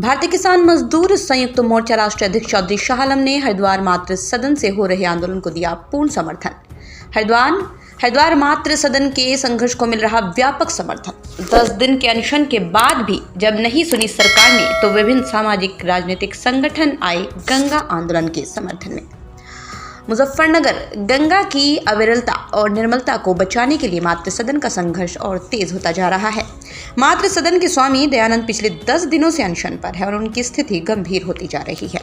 भारतीय किसान मजदूर संयुक्त मोर्चा राष्ट्रीय अध्यक्ष चौधरी शाह आलम ने हरिद्वार मातृ सदन से हो रहे आंदोलन को दिया पूर्ण समर्थन। हरिद्वार मातृ सदन के संघर्ष को मिल रहा व्यापक समर्थन। 10 दिन के अनशन के बाद भी जब नहीं सुनी सरकार ने, तो विभिन्न सामाजिक राजनीतिक संगठन आए गंगा आंदोलन के समर्थन में। मुजफ्फरनगर गंगा की अविरलता और निर्मलता को बचाने के लिए मातृ सदन का संघर्ष और तेज होता जा रहा है। मातृ सदन के स्वामी दयानंद पिछले 10 दिनों से अनशन पर है और उनकी स्थिति गंभीर होती जा रही है।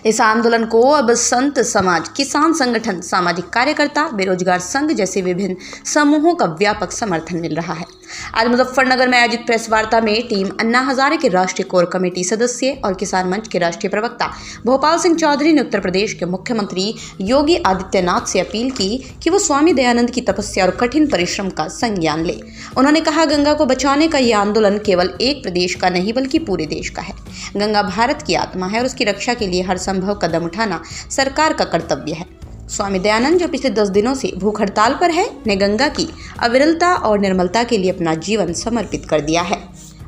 इस आंदोलन को अब संत समाज, किसान संगठन, सामाजिक कार्यकर्ता, बेरोजगार संघ जैसे विभिन्न समूहों का व्यापक समर्थन मिल रहा है। आज मुजफ्फरनगर में आयोजित प्रेस वार्ता में टीम अन्ना हजारे के राष्ट्रीय कोर कमेटी सदस्य और किसान मंच के राष्ट्रीय प्रवक्ता भोपाल सिंह चौधरी ने उत्तर प्रदेश के मुख्यमंत्री योगी आदित्यनाथ से अपील की कि वो स्वामी दयानंद की तपस्या और कठिन परिश्रम का संज्ञान ले। उन्होंने कहा, गंगा को बचाने का यह आंदोलन केवल एक प्रदेश का नहीं बल्कि पूरे देश का है। गंगा भारत की आत्मा है और उसकी रक्षा के लिए हर संभव कदम उठाना सरकार का कर्तव्य है। स्वामी दयानंद, जो पिछले 10 दिनों से भूख हड़ताल पर है, ने गंगा की अविरलता और निर्मलता के लिए अपना जीवन समर्पित कर दिया है।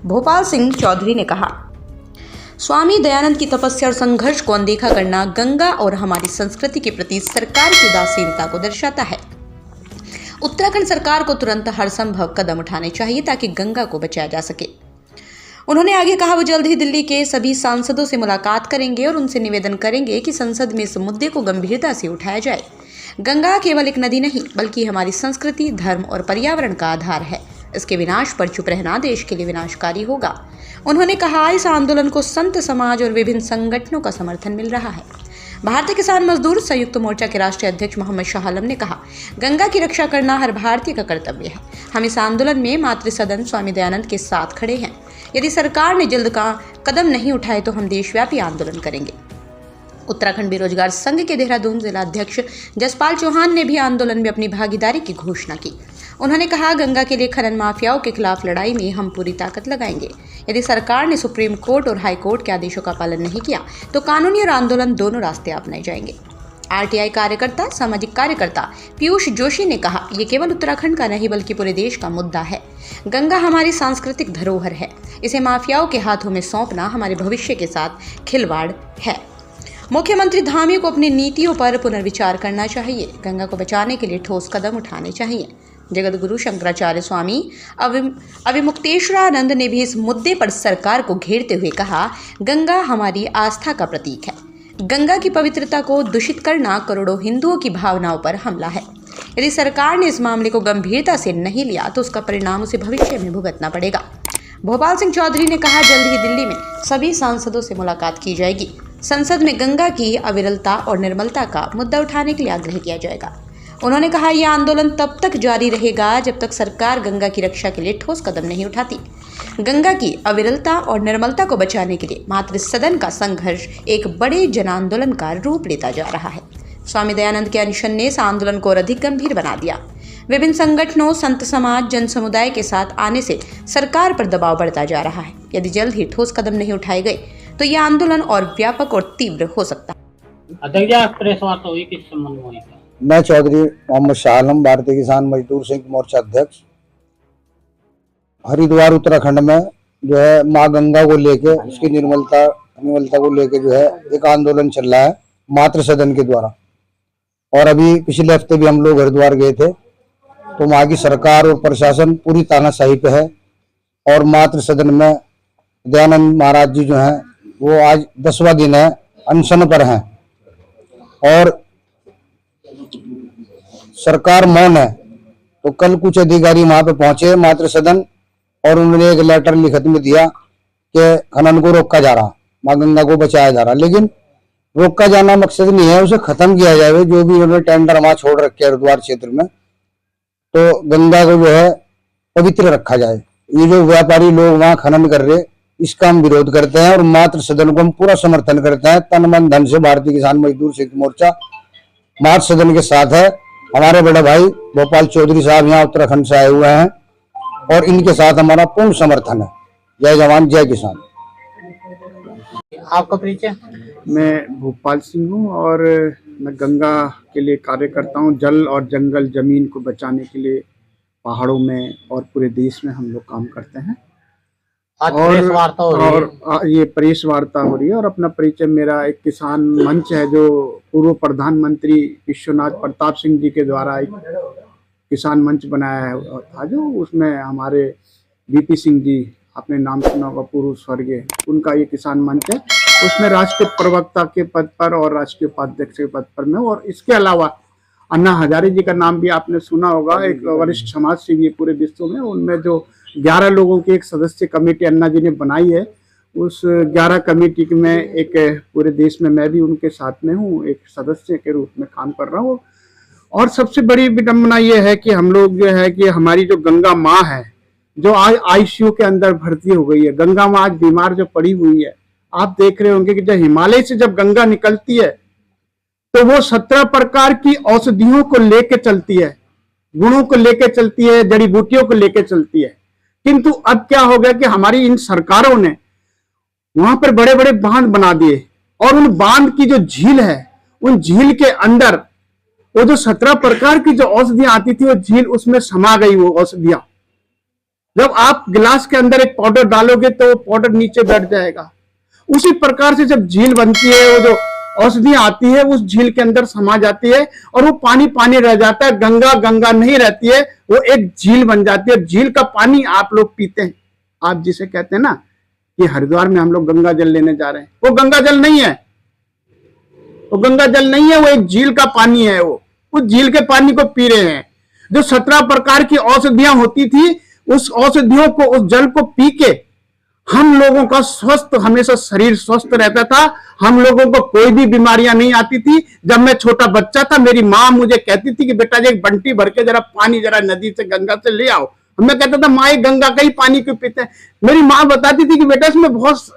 भोपाल सिंह चौधरी ने कहा, स्वामी दयानंद की तपस्या और संघर्ष को अनदेखा करना गंगा और हमारी संस्कृति के प्रति सरकार की उदासीनता को दर्शाता है। उत्तराखंड सरकार को तुरंत हर संभव कदम उठाने चाहिए ताकि गंगा को बचाया जा सके। उन्होंने आगे कहा, वो जल्द ही दिल्ली के सभी सांसदों से मुलाकात करेंगे और उनसे निवेदन करेंगे कि संसद में इस मुद्दे को गंभीरता से उठाया जाए। गंगा केवल एक नदी नहीं बल्कि हमारी संस्कृति, धर्म और पर्यावरण का आधार है। इसके विनाश पर चुप रहना देश के लिए विनाशकारी होगा। उन्होंने कहा, इस आंदोलन को संत समाज और विभिन्न संगठनों का समर्थन मिल रहा है। भारतीय किसान मजदूर संयुक्त मोर्चा के राष्ट्रीय अध्यक्ष मोहम्मद शाह आलम ने कहा, गंगा की रक्षा करना हर भारतीय का कर्तव्य है। हम इस आंदोलन में मातृ सदन स्वामी दयानंद के साथ खड़े हैं। यदि सरकार ने जल्द का कदम नहीं उठाए तो हम देशव्यापी आंदोलन करेंगे। उत्तराखंड बेरोजगार संघ के देहरादून जिला अध्यक्ष जसपाल चौहान ने भी आंदोलन में अपनी भागीदारी की घोषणा की। उन्होंने कहा, गंगा के लिए खनन माफियाओं के खिलाफ लड़ाई में हम पूरी ताकत लगाएंगे। यदि सरकार ने सुप्रीम कोर्ट और हाई कोर्ट के आदेशों का पालन नहीं किया तो कानूनी और आंदोलन दोनों रास्ते अपनाए जाएंगे। आरटीआई कार्यकर्ता, सामाजिक कार्यकर्ता पीयूष जोशी ने कहा, यह केवल उत्तराखंड का नहीं बल्कि पूरे देश का मुद्दा है। गंगा हमारी सांस्कृतिक धरोहर है। इसे माफियाओं के हाथों में सौंपना हमारे भविष्य के साथ खिलवाड़ है। मुख्यमंत्री धामी को अपनी नीतियों पर पुनर्विचार करना चाहिए। गंगा को बचाने के लिए ठोस कदम उठाने चाहिए। जगत गुरु शंकराचार्य स्वामी अविमुक्तेश्वरानंद ने भी इस मुद्दे पर सरकार को घेरते हुए कहा, गंगा हमारी आस्था का प्रतीक है। गंगा की पवित्रता को दूषित करना करोड़ों हिंदुओं की भावनाओं पर हमला है। यदि सरकार ने इस मामले को गंभीरता से नहीं लिया तो उसका परिणाम उसे भविष्य में भुगतना पड़ेगा। भोपाल सिंह चौधरी ने कहा, जल्द ही दिल्ली में सभी सांसदों से मुलाकात की जाएगी। संसद में गंगा की अविरलता और निर्मलता का मुद्दा उठाने के लिए आग्रह किया जाएगा। उन्होंने कहा, यह आंदोलन तब तक जारी रहेगा जब तक सरकार गंगा की रक्षा के लिए ठोस कदम नहीं उठाती। गंगा की अविरलता और निर्मलता को बचाने के लिए मातृ सदन का संघर्ष एक बड़े जन आंदोलन का रूप लेता जा रहा है। स्वामी दयानंद के अनशन ने इस आंदोलन को और अधिक गंभीर बना दिया। विभिन्न संगठनों, संत समाज, जन समुदाय के साथ आने से सरकार पर दबाव बढ़ता जा रहा है। यदि जल्द ही ठोस कदम नहीं उठाए गए तो यह आंदोलन और व्यापक और तीव्र हो सकता है। मैं चौधरी मोहम्मद शाह आलम, भारतीय किसान मजदूर संयुक्त मोर्चा अध्यक्ष, हरिद्वार उत्तराखंड में जो है माँ गंगा को लेके, उसकी निर्मलता को लेके जो है एक आंदोलन चल रहा है मातृ सदन के द्वारा। और अभी पिछले हफ्ते भी हम लोग हरिद्वार गए थे, तो वहाँ की सरकार और प्रशासन पूरी तानाशाही पे है। और मातृ सदन में दयानंद महाराज जी जो हैं वो आज 10वां दिन है, अनशन पर हैं और सरकार मौन है। तो कल कुछ अधिकारी वहां पे पहुंचे मातृ सदन और उन्होंने एक लेटर लिखत में दिया कि खनन को रोका जा रहा, माँ गंगा को बचाया जा रहा। लेकिन रोका जाना मकसद नहीं है, उसे खत्म किया जाए। जो भी उन्होंने टेंडर वहां छोड़ रखे हरिद्वार क्षेत्र में, तो गंगा को जो है पवित्र रखा जाए। ये जो व्यापारी लोग वहां खनन कर रहे, इसका हम विरोध करते हैं और मातृ सदन को हम पूरा समर्थन करते हैं। तन मन धन से भारतीय किसान मजदूर संयुक्त मोर्चा मातृ सदन के साथ है। हमारे बड़े भाई भोपाल चौधरी साहब यहाँ उत्तराखंड से आए हुए हैं और इनके साथ हमारा पूर्ण समर्थन है। जय जवान जय किसान। आपका परिचय? मैं भोपाल सिंह हूँ और मैं गंगा के लिए कार्य करता हूँ। जल और जंगल जमीन को बचाने के लिए पहाड़ों में और पूरे देश में हम लोग काम करते हैं। आज प्रेस वार्ता हो रही है। और ये प्रेस वार्ता हो रही है। और अपना परिचय, मेरा एक किसान मंच है जो पूर्व प्रधानमंत्री विश्वनाथ प्रताप सिंह जी के द्वारा एक किसान मंच बनाया है था, जो उसमें हमारे बीपी सिंह जी, आपने नाम सुना होगा, पूर्व स्वर्गीय, उनका ये किसान मंच है। उसमें राष्ट्रीय प्रवक्ता के पद पर और राष्ट्रीय उपाध्यक्ष के पद पर मैं, और इसके अलावा अन्ना हजारे जी का नाम भी आपने सुना होगा, एक वरिष्ठ समाज सेवी पूरे विश्व में। उनमें जो 11 लोगों की एक सदस्य कमेटी अन्ना जी ने बनाई है, उस 11 कमेटी में एक पूरे देश में मैं भी उनके साथ में हूँ, एक सदस्य के रूप में काम कर रहा हूँ। और सबसे बड़ी विडंबना ये है कि हम लोग जो है कि हमारी जो गंगा माँ है, जो आज आईसीयू के अंदर भर्ती हो गई है, गंगा माँ आज बीमार जो पड़ी हुई है। आप देख रहे होंगे कि जब हिमालय से जब गंगा निकलती है तो वो 17 प्रकार की औषधियों को लेके चलती है, गुणों को लेके चलती है, जड़ी बूटियों को लेके चलती है। किंतु अब क्या हो गया कि हमारी इन सरकारों ने वहां पर बड़े बड़े बांध बना दिए, और उन बांध की जो झील है, उन झील के अंदर वो जो 17 प्रकार की जो औषधियां आती थी, वो झील उसमें समा गई। वो औषधियां जब आप गिलास के अंदर एक पाउडर डालोगे तो वो पाउडर नीचे बैठ जाएगा। उसी प्रकार से जब झील बनती है, वो जो औषधियां आती है उस झील के अंदर समा जाती है, और वो पानी पानी रह जाता है। गंगा गंगा नहीं रहती है, वो एक झील बन जाती है। झील का पानी आप लोग पीते हैं, आप जिसे कहते हैं ना कि हरिद्वार में हम लोग गंगा जल लेने जा रहे हैं, वो गंगा जल नहीं है, वो गंगा जल नहीं है, वो एक झील का पानी है। वो उस झील के पानी को पी रहे हैं। जो 17 प्रकार की औषधियां होती थी, उस औषधियों को, उस जल को पी के हम लोगों का स्वस्थ, हमेशा शरीर स्वस्थ रहता था। हम लोगों को कोई भी बीमारियां नहीं आती थी। जब मैं छोटा बच्चा था, मेरी माँ मुझे कहती थी कि बेटा जी एक बंटी भर के जरा पानी जरा नदी से, गंगा से ले आओ। मैं कहता था माँ, गंगा का ही पानी क्यों पीते हैं? मेरी माँ बताती थी कि बेटा इसमें बहुत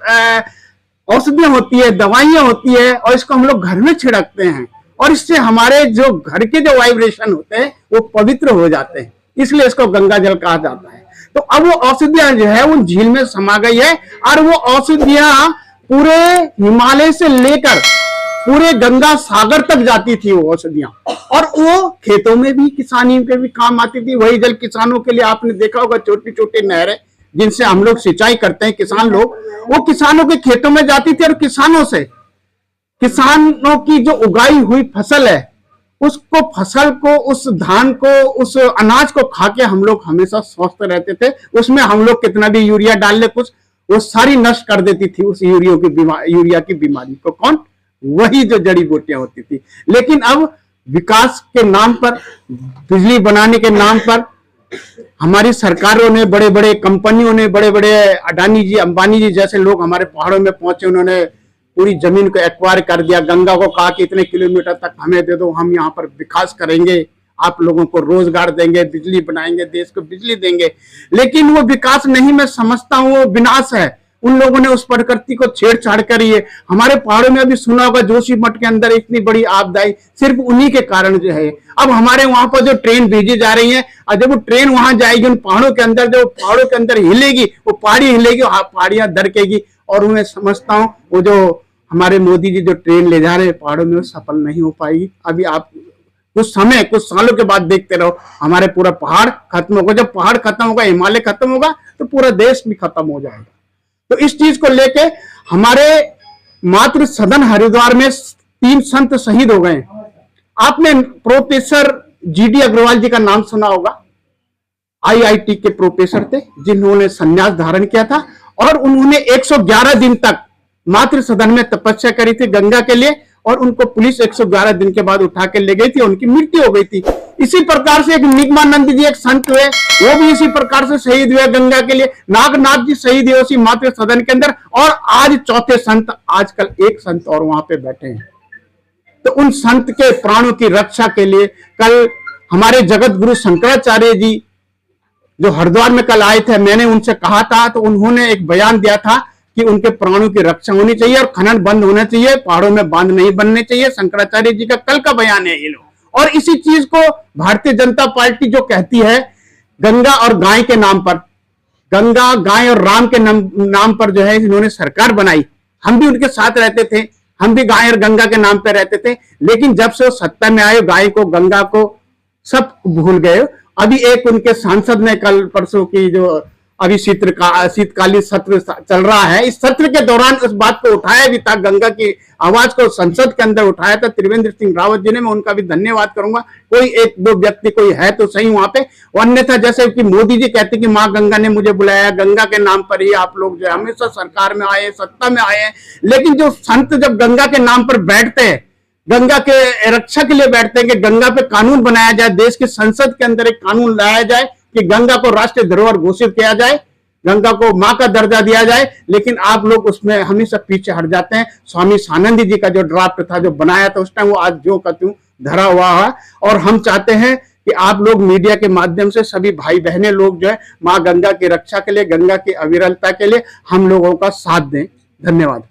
औषधियां होती है, दवाइयां होती है, और इसको हम लोग घर में छिड़कते हैं, और इससे हमारे जो घर के जो वाइब्रेशन होते हैं वो पवित्र हो जाते हैं, इसलिए इसको गंगा जल कहा जाता है। तो अब वो औषधियां जो है उन झील में समा गई है, और वो औषधियां पूरे हिमालय से लेकर पूरे गंगा सागर तक जाती थी वो औषधियां, और वो खेतों में भी, किसानी के भी काम आती थी। वही जल किसानों के लिए आपने देखा होगा, छोटी छोटी नहरें जिनसे हम लोग सिंचाई करते हैं, किसान लोग, वो किसानों के खेतों में जाती थी, और किसानों से, किसानों की जो उगाई हुई फसल है, उसको, फसल को, उस धान को, उस अनाज को खा के हम लोग हमेशा स्वस्थ रहते थे। उसमें हम लोग कितना भी यूरिया डाल ले कुछ, वो सारी नष्ट कर देती थी उस यूरिया की बीमारी को। कौन? वही जो जड़ी बूटियां होती थी। लेकिन अब विकास के नाम पर, बिजली बनाने के नाम पर हमारी सरकारों ने, बड़े बड़े कंपनियों ने, बड़े बड़े अडानी जी, अंबानी जी जैसे लोग हमारे पहाड़ों में पहुंचे, उन्होंने पूरी जमीन को एक्वायर कर दिया। गंगा को कहा कि इतने किलोमीटर तक हमें दे दो, हम यहाँ पर विकास करेंगे, आप लोगों को रोजगार देंगे, बिजली बनाएंगे, देश को बिजली देंगे। लेकिन वो विकास नहीं, मैं समझता हूँ वो विनाश है। उन लोगों ने उस प्रकृति को छेड़छाड़ करी है। हमारे पहाड़ों में अभी सुना होगा, जोशीमठ के अंदर इतनी बड़ी आपदा आई, सिर्फ उन्हीं के कारण जो है। अब हमारे वहां पर जो ट्रेन भेजी जा रही है, और जब वो ट्रेन वहां जाएगी उन पहाड़ों के अंदर, जो पहाड़ों के अंदर हिलेगी, वो पहाड़ी हिलेगी, पहाड़ियां दरकेगी। और उन्हें समझता हूँ वो जो हमारे मोदी जी जो ट्रेन ले जा रहे हैं पहाड़ों में, वो सफल नहीं हो पाएगी। अभी आप कुछ समय, कुछ सालों के बाद देखते रहो, हमारे पूरा पहाड़ खत्म होगा। जब पहाड़ खत्म होगा, हिमालय खत्म होगा, तो पूरा देश भी खत्म हो जाएगा। तो इस चीज को लेके हमारे मातृ सदन हरिद्वार में 3 संत शहीद हो गए। आपने प्रोफेसर जीडी अग्रवाल जी का नाम सुना होगा, आईआईटी के प्रोफेसर थे, जिन्होंने संन्यास धारण किया था, और उन्होंने 111 दिन तक मातृ सदन में तपस्या करी थी गंगा के लिए, और उनको पुलिस 111 दिन के बाद उठा के ले गई थी, उनकी मृत्यु हो गई थी। इसी प्रकार से एक निगमानंद जी एक संत हुए, वो भी इसी प्रकार से शहीद हुए गंगा के लिए। नागनाथ जी शहीद हुए उसी मातृ सदन के अंदर, और आज चौथे संत, आजकल एक संत और वहां पे बैठे हैं। तो उन संत के प्राणों की रक्षा के लिए कल हमारे जगत गुरु शंकराचार्य जी जो हरिद्वार में कल आए थे, मैंने उनसे कहा था, तो उन्होंने एक बयान दिया था कि उनके प्राणों की रक्षा होनी चाहिए और खनन बंद होना चाहिए, पहाड़ों में बांध नहीं बनने चाहिए। शंकराचार्य जी का कल का बयान है ये लोग। और इसी चीज को भारतीय जनता पार्टी जो कहती है, गंगा और गाय के नाम पर, गंगा, गाय और राम के नाम पर जो है इन्होंने सरकार बनाई। हम भी उनके साथ रहते थे, हम भी गाय और गंगा के नाम पर रहते थे। लेकिन जब से वो सत्ता में आए, गाय को, गंगा को सब भूल गए। अभी एक उनके सांसद ने कल परसों की जो अभी शीतकालीन सत्र चल रहा है। इस सत्र के दौरान इस बात को उठाया भी था, गंगा की आवाज को संसद के अंदर उठाया था त्रिवेंद्र सिंह रावत जी ने। मैं उनका भी धन्यवाद करूंगा। कोई एक दो व्यक्ति कोई है तो सही वहां पे, अन्यथा जैसे कि मोदी जी कहते कि माँ गंगा ने मुझे बुलाया, गंगा के नाम पर ही आप लोग जो है हमेशा सरकार में आए, सत्ता में आए हैं, लेकिन जो संत जब गंगा के नाम पर बैठते हैं, गंगा के रक्षा के लिए बैठते हैं कि गंगा पे कानून बनाया जाए, देश की संसद के अंदर एक कानून लाया जाए कि गंगा को राष्ट्रीय धरोहर घोषित किया जाए, गंगा को मां का दर्जा दिया जाए, लेकिन आप लोग उसमें हमेशा पीछे हट जाते हैं। स्वामी सानंद जी का जो ड्राफ्ट था, जो बनाया था उस टाइम, वो आज जो का त्यों धरा हुआ है। और हम चाहते हैं कि आप लोग मीडिया के माध्यम से सभी भाई बहनें लोग जो है मां गंगा की रक्षा के लिए, गंगा की अविरलता के लिए हम लोगों का साथ दें। धन्यवाद।